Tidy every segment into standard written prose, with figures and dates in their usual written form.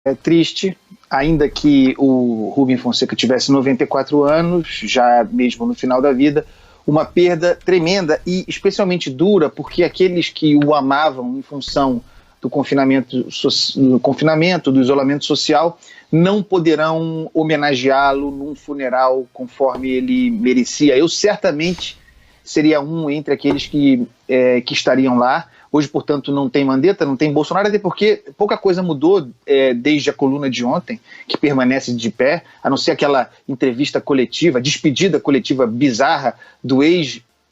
É triste, ainda que o Rubem Fonseca tivesse 94 anos, já mesmo no final da vida, uma perda tremenda e especialmente dura, porque aqueles que o amavam em função do confinamento, do isolamento social, não poderão homenageá-lo num funeral conforme ele merecia. Eu certamente seria um entre aqueles que estariam lá. Hoje, portanto, não tem Mandetta, não tem Bolsonaro, até porque pouca coisa mudou desde a coluna de ontem, que permanece de pé, a não ser aquela entrevista coletiva, despedida coletiva bizarra do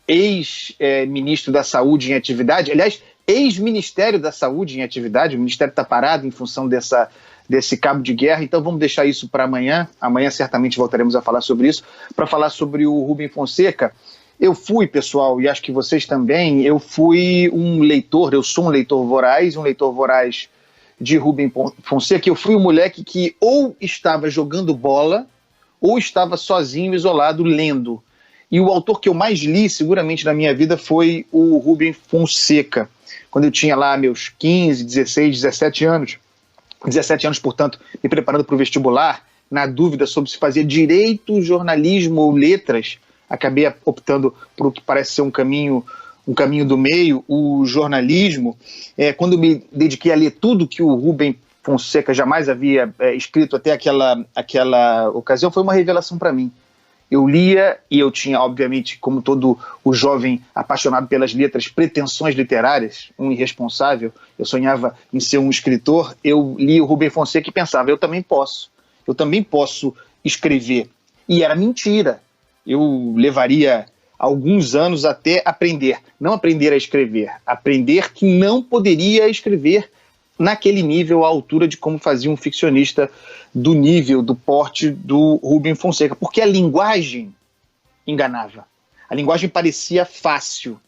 ex-ministro da Saúde em atividade, aliás, ex-ministério da Saúde em atividade. O ministério está parado em função desse cabo de guerra, então vamos deixar isso para amanhã. Amanhã certamente voltaremos a falar sobre isso, para falar sobre o Rubem Fonseca. Eu fui, pessoal, e acho que vocês também, eu fui um leitor, eu sou um leitor voraz de Rubem Fonseca. Eu fui um moleque que ou estava jogando bola, ou estava sozinho, isolado, lendo. E o autor que eu mais li, seguramente, na minha vida foi o Rubem Fonseca, quando eu tinha lá meus 15, 16, 17 anos. 17 anos, portanto, me preparando para o vestibular, na dúvida sobre se fazia direito, jornalismo ou letras. Acabei optando por o que parece ser um caminho do meio, o jornalismo. Quando me dediquei a ler tudo que o Rubem Fonseca jamais havia escrito até aquela ocasião, foi uma revelação para mim. Eu lia e eu tinha, obviamente, como todo o jovem apaixonado pelas letras, pretensões literárias, um irresponsável. Eu sonhava em ser um escritor. Eu li o Rubem Fonseca e pensava, eu também posso escrever. E era mentira. Eu levaria alguns anos até aprender, não aprender a escrever, aprender que não poderia escrever naquele nível, à altura de como fazia um ficcionista do nível, do porte do Rubem Fonseca, porque a linguagem enganava. A linguagem parecia fácil,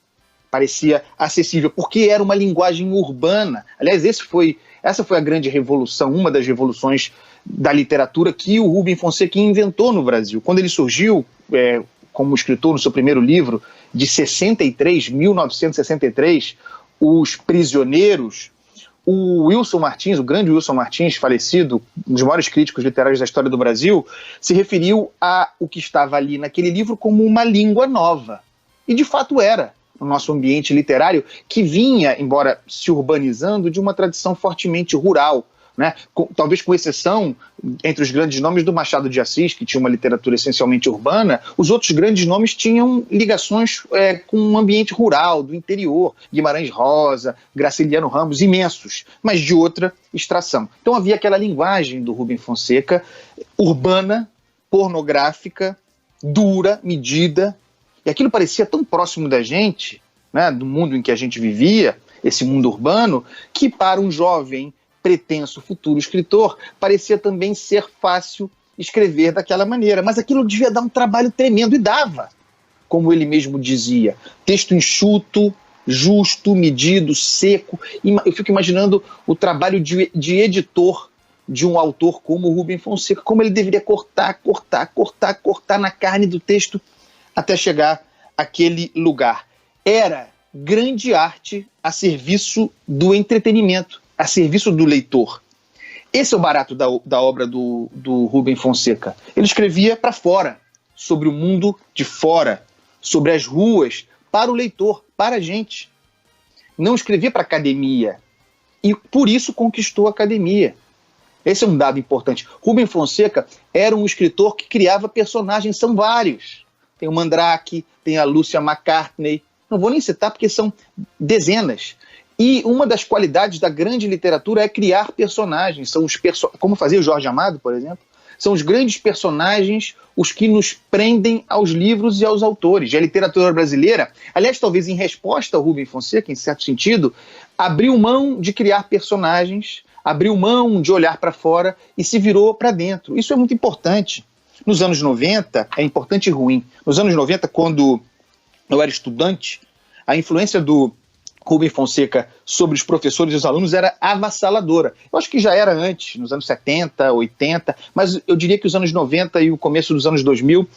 parecia acessível, porque era uma linguagem urbana. Aliás, essa foi a grande revolução, uma das revoluções da literatura que o Rubem Fonseca inventou no Brasil. Quando ele surgiu como escritor no seu primeiro livro, de 1963, Os Prisioneiros, o Wilson Martins, o grande Wilson Martins, falecido, um dos maiores críticos literários da história do Brasil, se referiu a o que estava ali naquele livro como uma língua nova. E de fato era, no nosso ambiente literário, que vinha, embora se urbanizando, de uma tradição fortemente rural, né? Talvez com exceção, entre os grandes nomes, do Machado de Assis, que tinha uma literatura essencialmente urbana, os outros grandes nomes tinham ligações com um ambiente rural, do interior, Guimarães Rosa, Graciliano Ramos, imensos, mas de outra extração. Então havia aquela linguagem do Rubem Fonseca, urbana, pornográfica, dura, medida, e aquilo parecia tão próximo da gente, né, do mundo em que a gente vivia, esse mundo urbano, que para um jovem pretenso futuro escritor, parecia também ser fácil escrever daquela maneira. Mas aquilo devia dar um trabalho tremendo, e dava, como ele mesmo dizia. Texto enxuto, justo, medido, seco. Eu fico imaginando o trabalho de editor de um autor como o Rubem Fonseca, como ele deveria cortar na carne do texto até chegar àquele lugar. Era grande arte a serviço do entretenimento, a serviço do leitor. Esse é o barato da obra do Rubem Fonseca. Ele escrevia para fora, sobre o mundo de fora, sobre as ruas, para o leitor, para a gente. Não escrevia para a academia. E por isso conquistou a academia. Esse é um dado importante. Rubem Fonseca era um escritor que criava personagens, são vários. Tem o Mandrake, tem a Lúcia McCartney. Não vou nem citar porque são dezenas. E uma das qualidades da grande literatura é criar personagens. São como fazia o Jorge Amado, por exemplo. São os grandes personagens os que nos prendem aos livros e aos autores. E a literatura brasileira, aliás, talvez em resposta ao Rubem Fonseca, em certo sentido, abriu mão de criar personagens, abriu mão de olhar para fora e se virou para dentro. Isso é muito importante. Nos anos 90, é importante e ruim. Nos anos 90, quando eu era estudante, a influência do Rubem Fonseca sobre os professores e os alunos era avassaladora. Eu acho que já era antes, nos anos 70, 80, mas eu diria que os anos 90 e o começo dos anos 2000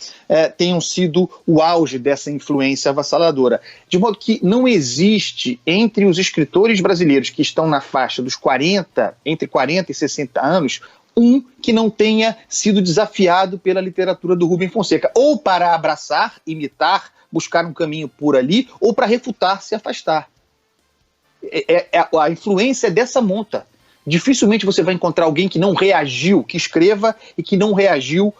tenham sido o auge dessa influência avassaladora. De modo que não existe entre os escritores brasileiros que estão na faixa dos 40, entre 40 e 60 anos, um que não tenha sido desafiado pela literatura do Rubem Fonseca, ou para abraçar, imitar, buscar um caminho por ali, ou para refutar, se afastar. A influência é dessa monta. Dificilmente você vai encontrar alguém que não reagiu, que escreva e que não reagiu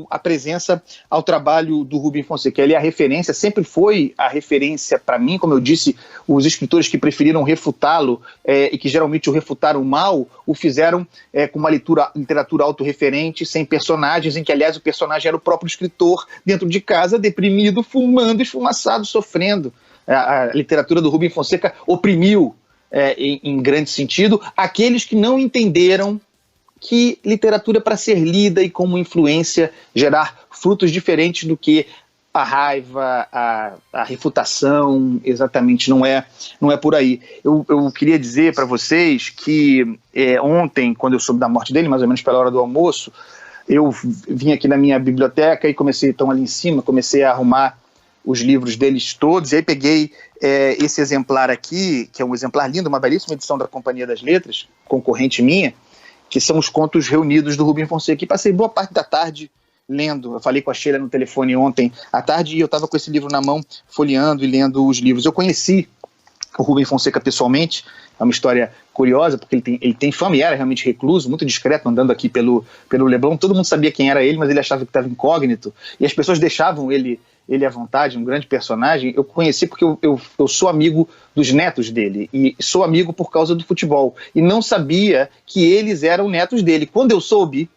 à presença, ao trabalho do Rubem Fonseca. Ele é a referência, sempre foi a referência para mim, como eu disse, os escritores que preferiram refutá-lo e que geralmente o refutaram mal, o fizeram com uma literatura autorreferente, sem personagens, em que, aliás, o personagem era o próprio escritor, dentro de casa, deprimido, fumando, esfumaçado, sofrendo. A literatura do Rubem Fonseca oprimiu, em grande sentido, aqueles que não entenderam que literatura é para ser lida e como influência gerar frutos diferentes do que a raiva, a refutação, exatamente, não é por aí. Eu queria dizer para vocês que ontem, quando eu soube da morte dele, mais ou menos pela hora do almoço, eu vim aqui na minha biblioteca e estão ali em cima, comecei a arrumar os livros deles todos, e aí peguei esse exemplar aqui, que é um exemplar lindo, uma belíssima edição da Companhia das Letras, concorrente minha, que são os contos reunidos do Rubem Fonseca, e passei boa parte da tarde lendo. Eu falei com a Sheila no telefone ontem à tarde, e eu estava com esse livro na mão, folheando e lendo os livros. Eu conheci o Rubem Fonseca pessoalmente, é uma história curiosa, porque ele tem fama e era realmente recluso, muito discreto, andando aqui pelo Leblon. Todo mundo sabia quem era ele, mas ele achava que estava incógnito, e as pessoas deixavam ele à vontade, um grande personagem. Eu conheci porque eu sou amigo dos netos dele, e sou amigo por causa do futebol, e não sabia que eles eram netos dele. Quando eu soube,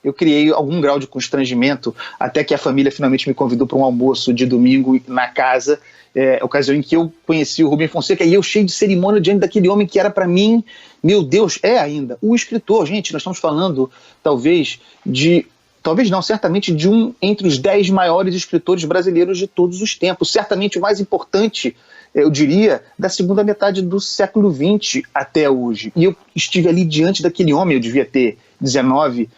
eu criei algum grau de constrangimento, até que a família finalmente me convidou para um almoço de domingo na casa, ocasião em que eu conheci o Rubem Fonseca, e eu cheio de cerimônia diante daquele homem que era para mim, meu Deus, ainda, o escritor. Gente, nós estamos falando certamente de entre os 10 maiores escritores brasileiros de todos os tempos, certamente o mais importante, eu diria, da segunda metade do século XX até hoje. E eu estive ali diante daquele homem, eu devia ter 19,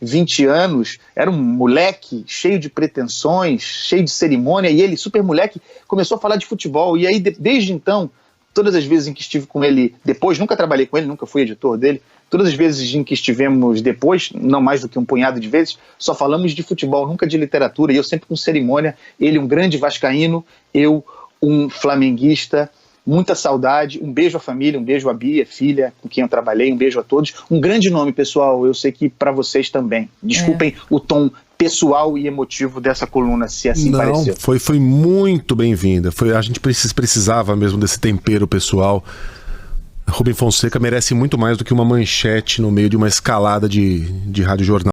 20 anos, era um moleque cheio de pretensões, cheio de cerimônia, e ele, super moleque, começou a falar de futebol. E aí, desde então, todas as vezes em que estive com ele depois, nunca trabalhei com ele, nunca fui editor dele, todas as vezes em que estivemos depois, não mais do que um punhado de vezes, só falamos de futebol, nunca de literatura, e eu sempre com cerimônia, ele um grande vascaíno, eu um flamenguista. Muita saudade, um beijo à família, um beijo à Bia, filha, com quem eu trabalhei, um beijo a todos. Um grande nome, pessoal, eu sei que para vocês também. Desculpem o tom pessoal e emotivo dessa coluna, se assim pareceu. Foi muito bem-vinda. A gente precisava mesmo desse tempero pessoal. Rubem Fonseca merece muito mais do que uma manchete no meio de uma escalada de rádio jornal.